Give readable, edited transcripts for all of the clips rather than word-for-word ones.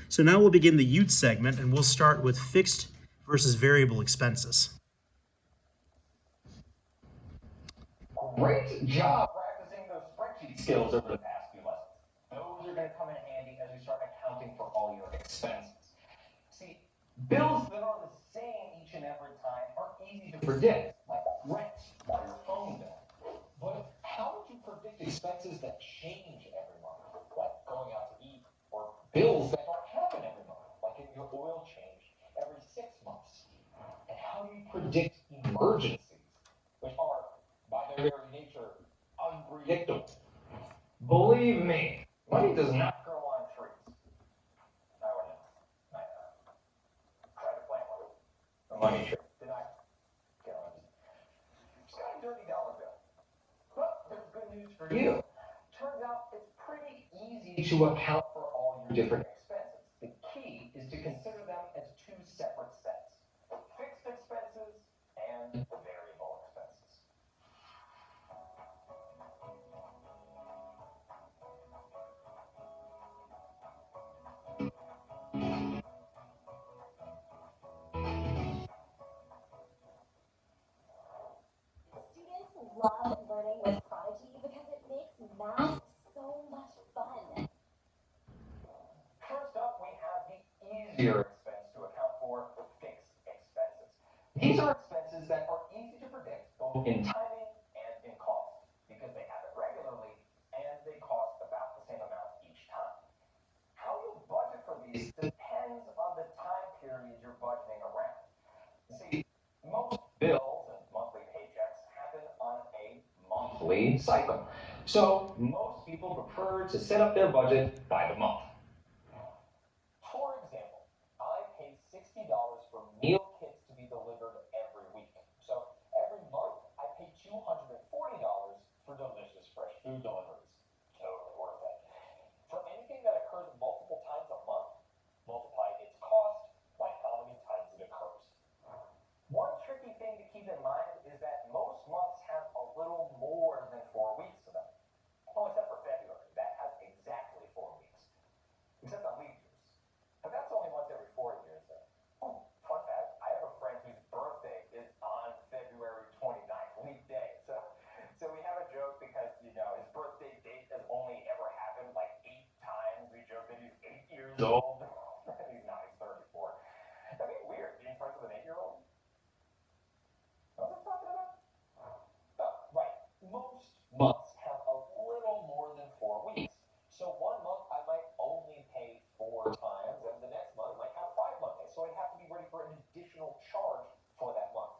So now we'll begin the youth segment, and we'll start with fixed versus variable expenses. Great job practicing those spreadsheet skills over the past few lessons. Those are going to come in handy as we start accounting for all your expenses. See, bills that are the same each and every time are easy to predict, like rent or your phone bill. But how would you predict expenses that change every month, like going out to eat, or bills that don't happen every month, like getting your oil changed every 6 months? And how do you predict emergencies, which are, by their very nature, unpredictable? Believe me, money does not grow on trees. I would know. I tried to plant one. A money tree. Did I? Get on. It's got a dirty dollar bill. But there's good news for you. Turns out it's pretty easy to account for all your different expenses. The key is to consider them as two separate sets: fixed expenses and variable expenses. Students love learning with Prodigy because it makes math so much fun. First up, we have the easier expense to account for: fixed expenses. These are expenses that are easy to predict both in timing and in cost because they happen regularly and they cost about the same amount each time. How you budget for these depends on the time period you're budgeting around. See, most bills and monthly paychecks happen on a monthly cycle. So most people prefer to set up their budget by the month. For example, I pay $60 for meal kits to be delivered every week. So every month I pay $240 for delicious fresh food deliveries. Totally worth it. For anything that occurs multiple times a month, multiply its cost by how many times it occurs. One tricky thing to keep in mind is that most months have a little more than 4 weeks to them. Oh, except for February, that has exactly 4 weeks. Except on leap years. But that's only once every 4 years, though. Oh, fun fact, I have a friend whose birthday is on February 29th, leap day. So we have a joke because, his birthday date has only ever happened like 8 times. We joke that he's 8 years old. He's not, he's 34. That'd be weird, being friends with an 8-year-old. What was I talking about? Oh, right. Most months have a little more than 4 weeks. So one month I might only pay 4 times, and the next month might have 5 Mondays. So I'd have to be ready for an additional charge for that month.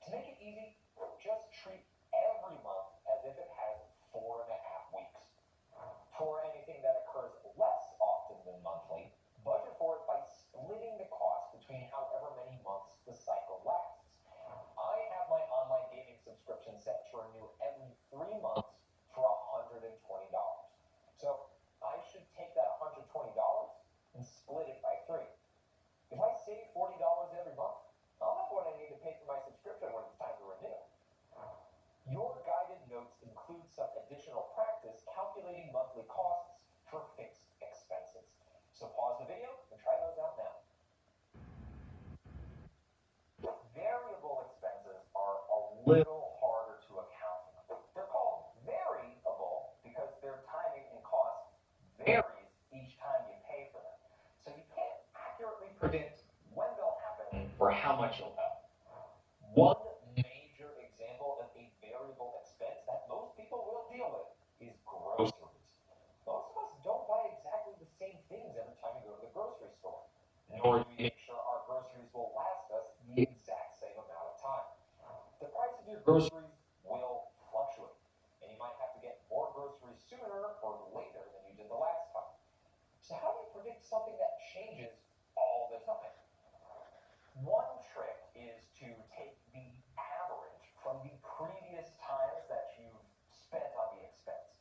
To make it easy, just treat every month as if it has 4.5 weeks. For anything that occurs less often than monthly, budget for it by splitting the cost between however many months the cycle lasts. I have my online gaming subscription set to renew every 3 months for $120. So I should take that $120 and split it by 3. If I save $40 every month, I'll have what I need to pay for my subscription when it's time to renew. Your guided notes include some additional practice calculating monthly costs for fixed expenses. So pause the video and try those out now. Variable expenses are a little harder to account for. They're called variable because their timing and cost varies each time you pay for them. So you can't accurately predict when they'll happen or how much you'll owe. One major example of a variable expense that most people will deal with is groceries. Most of us don't buy exactly the same things every time we go to the grocery store, nor do we make sure our groceries will last us the exact same amount of time. The price of your groceries will fluctuate, and you might have to get more groceries sooner or later than you did the last time. So how do you predict something that changes all the time? One trick is to take the average from the previous times that you've spent on the expense.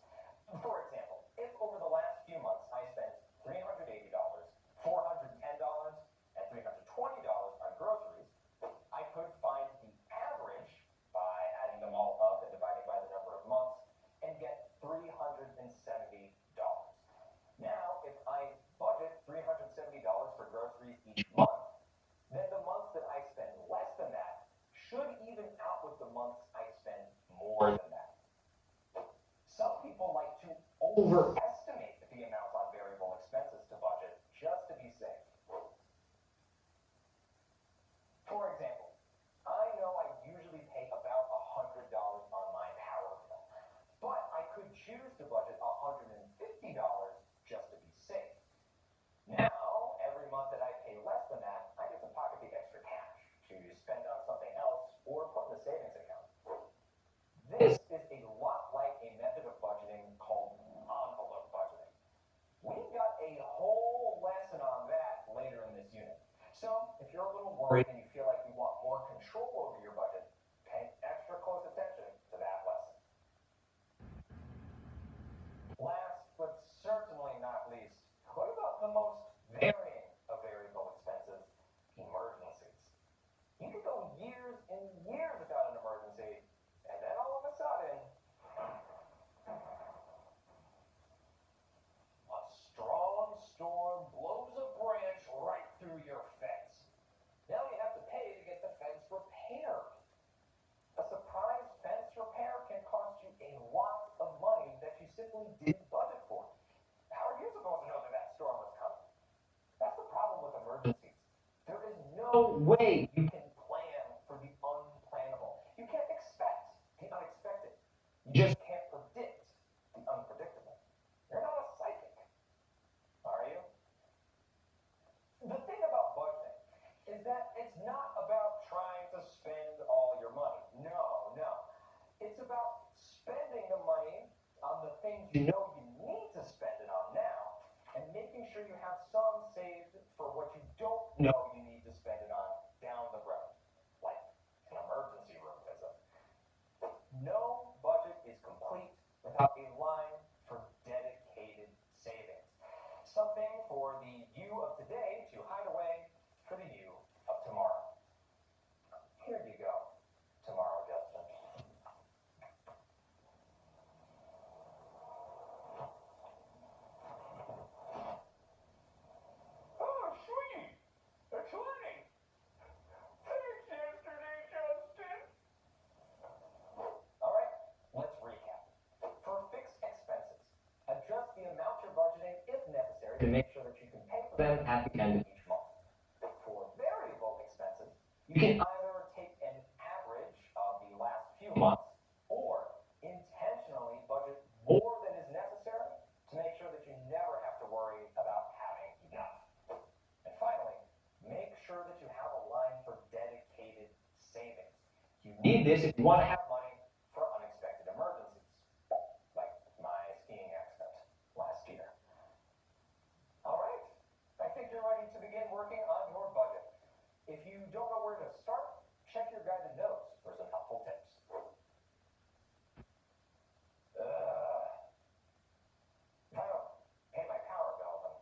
For example, if over the last few months I spent $380, $410, and $320 on groceries, I could find the average by adding them all up and dividing by the number of months and get $370. Now, if I budget $370 each month, then the months that I spend less than that should even out with the months I spend more than that. Some people like to overestimate the amount on variable expenses to budget just to be safe. For example, I know I usually pay about $100 on my power bill, but I could choose to budget $150 just to be safe. Now, every month that I pay less than that, I get to pocket the extra cash to spend on something else or put in the savings account. This is a lot like a method of budgeting called envelope budgeting. We've got a whole lesson on that later in this unit. So, if you're a little worried and you feel like you want more control over your budget, pay extra close attention to that lesson. Last, but certainly not least, what about the most varying of variable expenses, emergencies? You could go years and years without an emergency, and then all of a sudden, a strong storm blows a branch right through your fence. Now you have to pay to get the fence repaired. A surprise fence repair can cost you a lot of money that you simply didn't budget for. How are you supposed to know that that storm was coming? That's the problem with emergencies. There is no way you can plan for the unplannable. You can't expect the unexpected. You just can't predict the unpredictable. You're not a psychic, are you? The thing about budgeting is that it's not about trying to spend all your money. No, no. It's about spending the money on the things you know you need to spend it on now and making sure you have some saved for what you don't know you need to spend it on down the road, like an emergency room visit. No budget is complete without a line for dedicated savings. Something for the you of today to hide away for the you of tomorrow. Here you go, tomorrow, Justin. Oh, sweet! It's Lenny! Thanks yesterday, Justin! Alright, let's recap. For fixed expenses, adjust the amount you're budgeting if necessary to make sure that you can pay for them at the end of each month. For variable expenses, you can either take an average of the last few months or intentionally budget more than is necessary to make sure that you never have to worry about having enough. And finally, make sure that you have a line for dedicated savings. You need this if you want to have money for unexpected emergencies, like my skiing accident last year. All right, I think you're ready to begin working on your budget. If you don't know where to start, check your guided notes for some helpful tips. If I don't pay my power bill, then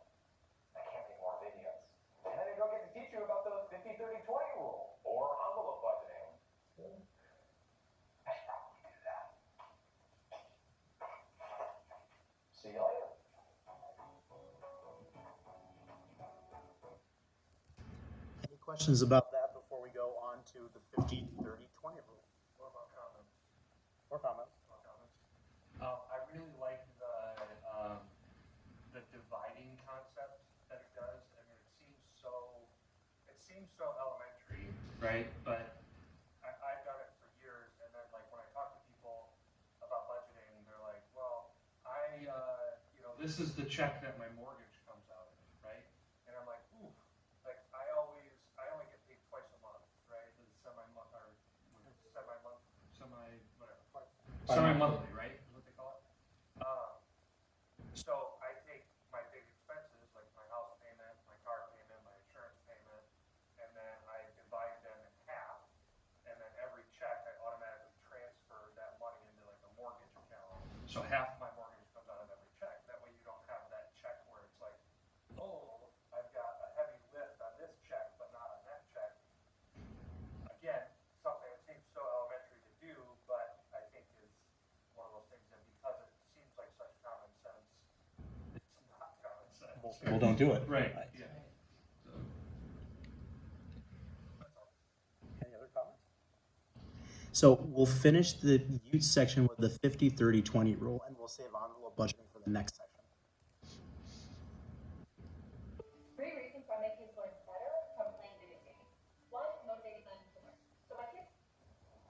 I can't make more videos. And then I don't get to teach you about the 50-30-20 rule or envelope budgeting. I should probably do that. See you later. Any questions about that before we go on to the 50-30-20 rule? What about comments? More comments? More comments? I really like the dividing concept that it does. I mean, it seems so elementary, right? But I've done it for years, and then like when I talk to people about budgeting, they're like, well, this is the check that my mortgage comes out of, right? And I'm like, oof, like I only get paid twice a month, right? The semi-monthly, right? Is what they call it. So I take my big expenses, like my house payment, my car payment, my insurance payment, and then I divide them in half, and then every check I automatically transfer that money into like a mortgage account. So half my mortgage comes out of every check. That way you don't have that check where it's like, oh, I've got a heavy lift on this check, but not on that check. Again, something that seems so elementary to do, but I think is one of those things that because it seems like such common sense, it's not common sense. Most people don't do it. Right. Yeah. So. So we'll finish the ute section with the 50-30-20 rule, and we'll save envelope budgeting for the next section. 3 reasons why my kids learn better from playing video games. 1, motivating them to learn. So my kids.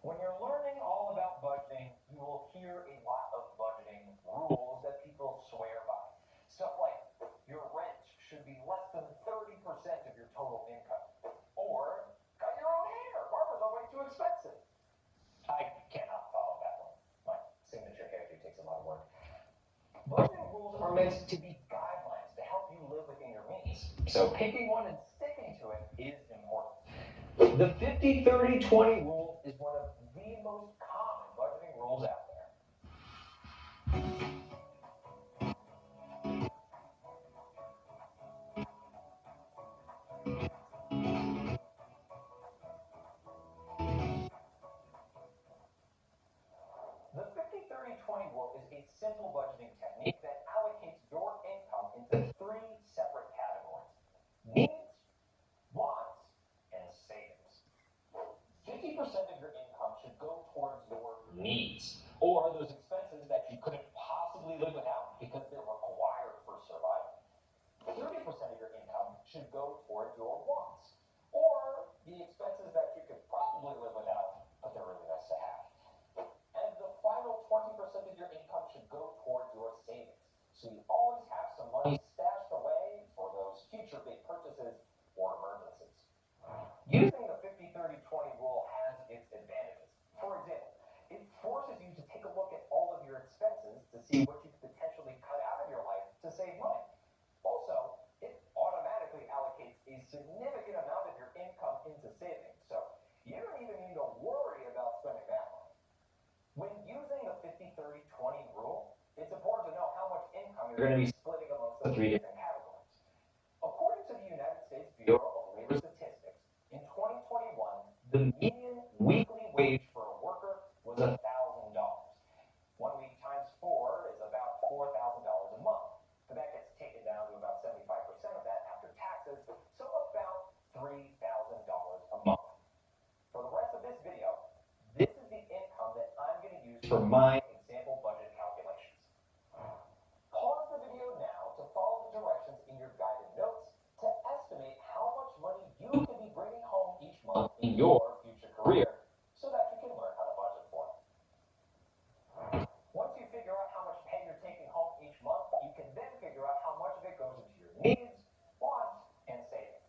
When you're learning all about budgeting, you will hear a lot of budgeting rules that people swear by. Stuff like your rent should be less than 30% of your total income. Or cut your own hair. Barbers are way too expensive. I cannot follow that one. My signature character takes a lot of work. Budgeting rules are meant to be guidelines to help you live within your means. So picking one and sticking to it is important. The 50-30-20 rule is one of the most common budgeting rules out there. The 50-30-20 rule is a simple budgeting technique that allocates your income into 3 separate categories: needs, wants, and savings. 50% of your income should go towards your needs, or those expenses that you couldn't possibly live without because they're required for survival. 30% of your income should go towards your wants, or the expenses that you could probably live without, but they're really nice to have. And the final 20% of your income should go towards your savings, so you always have some money stashed away for those future big purchases or emergencies. Using the 50-30-20 rule has its advantages. For example, it forces you to take a look at all of your expenses to see what you could potentially cut out of your life to save money. Also, it automatically allocates a significant amount of your income into savings, so you don't even need to worry about spending that money. When using the 50-30-20 rule, it's important to know how much income you're going to be splitting amongst the 3 different categories. According to the United States Bureau of Labor Statistics, in 2021, the median weekly wage for a worker was $1,000. 1 week times 4 is about $4,000 a month. But that gets taken down to about 75% of that after taxes, so about $3,000 a month. For the rest of this video, this is the income that I'm going to use for my example budget calculations. Pause the video now to follow the directions in your guided notes to estimate how much money you could be bringing home each month in your future career so that you can learn how to budget for it. Once you figure out how much pay you're taking home each month, you can then figure out how much of it goes into your needs, wants, and savings.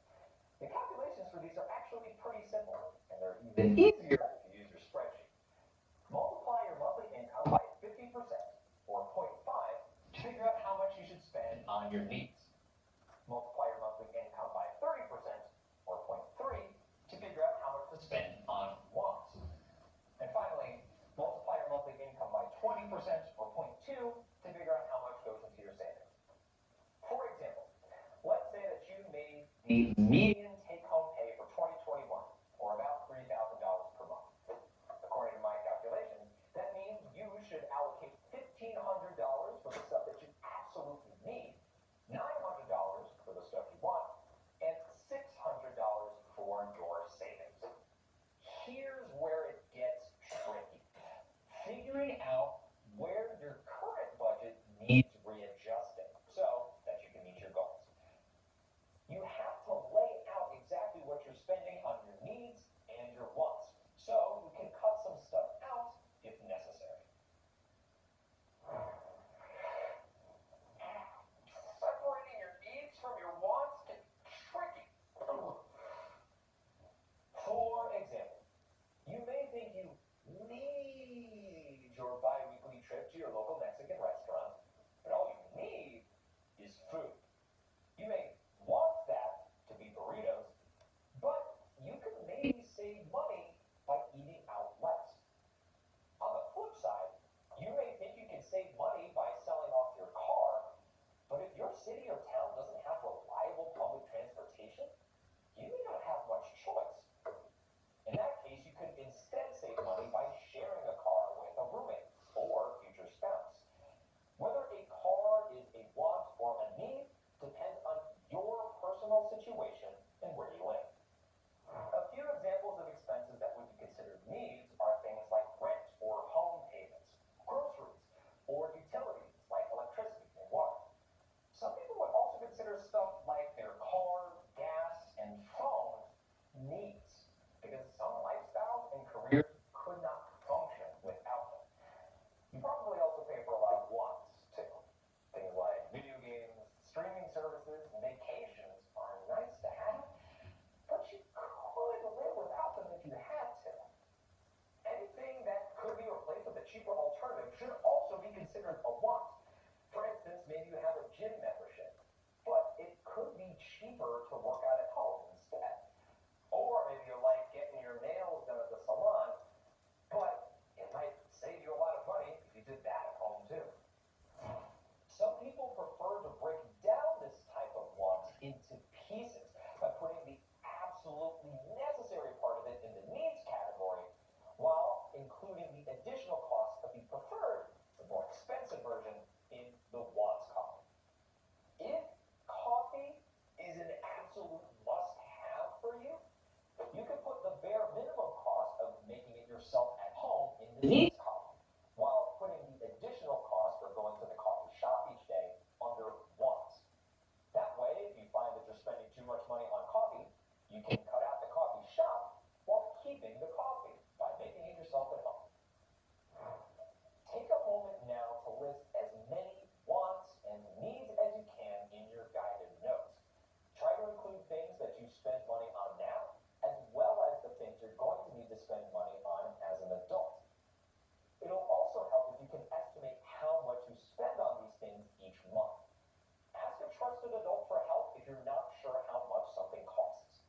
The calculations for these are actually pretty simple, and they're even easier if you use your spreadsheet. Multiply your monthly income by 50%, or 0.5, to figure out how much you should spend on your needs. Multiply your monthly income by 30%, or 0.3, to figure out how much to spend on wants. And finally, multiply your monthly income by 20%, or 0.2, to figure out how much goes into your savings. For example, let's say that you made the median take-home pay for 2021, or about $3,000 per month. According to my calculations, that means you should allocate $1,500 for the stuff that you absolutely need, $900 for the stuff you want, and $600 for your savings. Here's where it gets tricky. Figuring out where your current budget needs readjusting so that you can meet your goals. You have to lay out exactly what you're spending on your needs and your wants, so you can cut some stuff out if necessary. Separating your needs from your wants can be tricky. For example, you may think you need your bi-weekly trip to your local Mexican restaurant, but all you need is food. You may want that to be burritos, but you could maybe save money by eating out less. On the flip side, you may think you can save money by selling off your car, but if your city or town doesn't have reliable public transportation, you may not have much choice. In that case, you could instead save money by sharing a car with a roommate or future spouse. Whether a car is a want or a need depends on your personal situation and where you live. A few examples of expenses that would be considered needs are things like cheaper to work out at home instead. Or maybe you like getting your nails done at the salon, but it might save you a lot of money if you did that at home too. Some people prefer to break down this type of want into pieces by putting the absolutely necessary part of it in the needs category while including the additional cost of the preferred, the more expensive version, in the wants column. If coffee is an absolute must-have for you, you can put the bare minimum cost of making it yourself at home in the needs column, while putting the additional cost for going to the coffee shop each day under wants. That way, if you find that you're spending too much money on coffee, you can cut out the coffee shop while keeping the coffee by making it yourself at home. Take a moment now to list as many wants and needs as you can in your guided notes. Try to include things that you spend money on now, as well as the things you're going to need to spend money on as an adult. It'll also help if you can estimate how much you spend on these things each month. Ask a trusted adult for help if you're not sure how much something costs.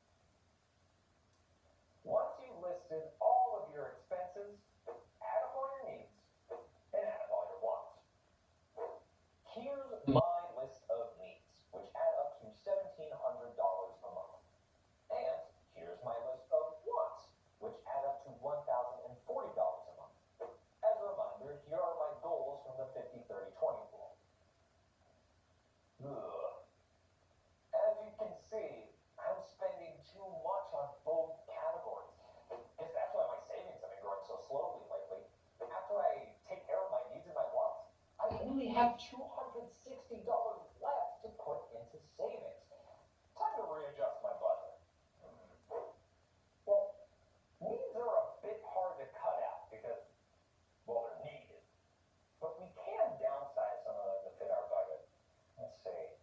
Once you've listed all of your expenses, add up all your needs and add up all your wants. Here's my list of needs, which add up to $1,700 a month. And here's my list of wants, which add up to $1,040 a month. As a reminder, here are my goals from the 50-30-20 rule. As you can see, I'm spending too much on both categories. Guess that's why my savings have been growing so slowly lately. After I take care of my needs and my wants, I only have $260 left to put into savings. Time to readjust my budget. Well, needs are a bit hard to cut out because, well, they're needed. But we can downsize some of them to fit our budget. Let's see.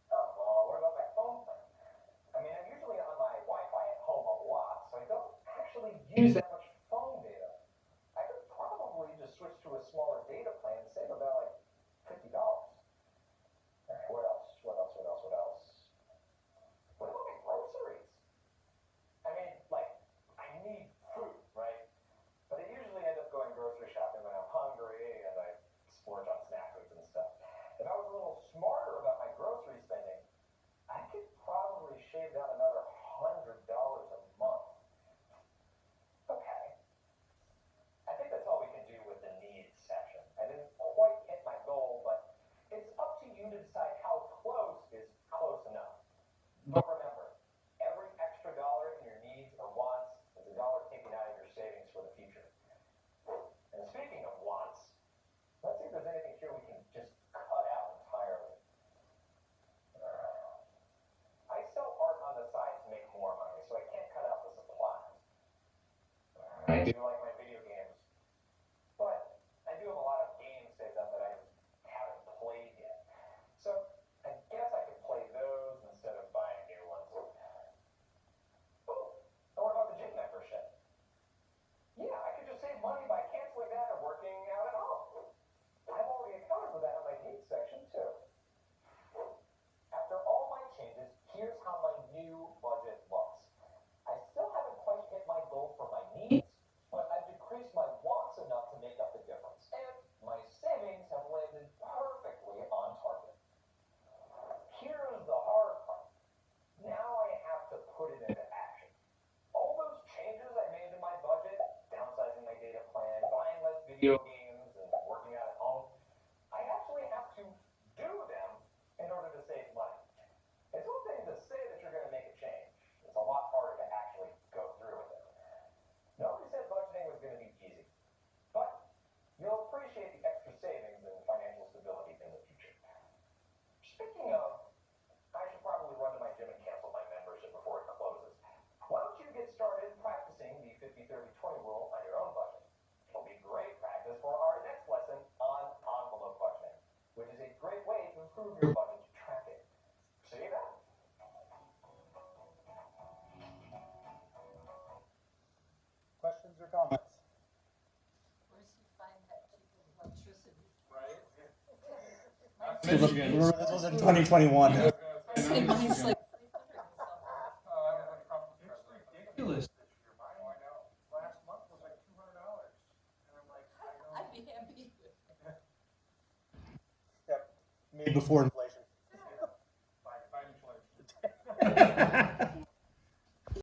Oh, well, what about my phone plan? I mean, I'm usually on my Wi-Fi at home a lot, so I don't actually use that much phone data. I could probably just switch to a smaller data plan and save about like $50. Alright, what else? What about my groceries? I mean, like, I need food, right? But I usually end up going grocery shopping when I'm hungry and I splurge on snack foods and stuff. If I was a little smarter about my grocery spending, I could probably shave down another $100 a month. Okay. I think that's all we can do with the needs section. I didn't quite hit my goal, but it's up to you to decide how close is close enough. But remember, every extra dollar in your needs or wants is a dollar taken out of your savings for the future. And speaking of wants, let's see if there's anything here we can just cut out entirely. I sell art on the side to make more money, so I can't cut out the supplies. I do like my video games, but I do have a lot of games saved up that I haven't played yet. So I guess I could play those instead of buying new ones. Oh, and what about the gym membership? Yeah, I could just save money by canceling that and working out at home. I've already accounted for that in my needs section too. After all my changes, here's how my new budget looks. I still haven't quite hit my goal for my needs, but I've decreased my wants enough to make up the difference. And my savings have landed perfectly on target. Here's the hard part. Now I have to put it into action. All those changes I made to my budget, downsizing my data plan, buying less video games, and working out at home, I actually have to do them in order to save money. It's one thing to say that you're going to make a change. It's a lot harder to actually go through with it. Nobody said budgeting was going to be easy, but you'll appreciate the extra savings and financial stability in the future. Speaking of, I should probably run to my gym and cancel my membership before it closes. Why don't you get started practicing the 50-30-20 rule on your own budget? It'll be great practice for our next lesson on envelope budgeting, which is a great way to improve your budget tracking. See you then. Questions or comments? Where's you find that cheap electricity? Right? Remember, this was in 2021. I was gonna say, think mine's like 300 or something. It's ridiculous this year. Mine, I know. Last month was like $200. And I'm like, I know. I'd be happy with it. Yep. Made before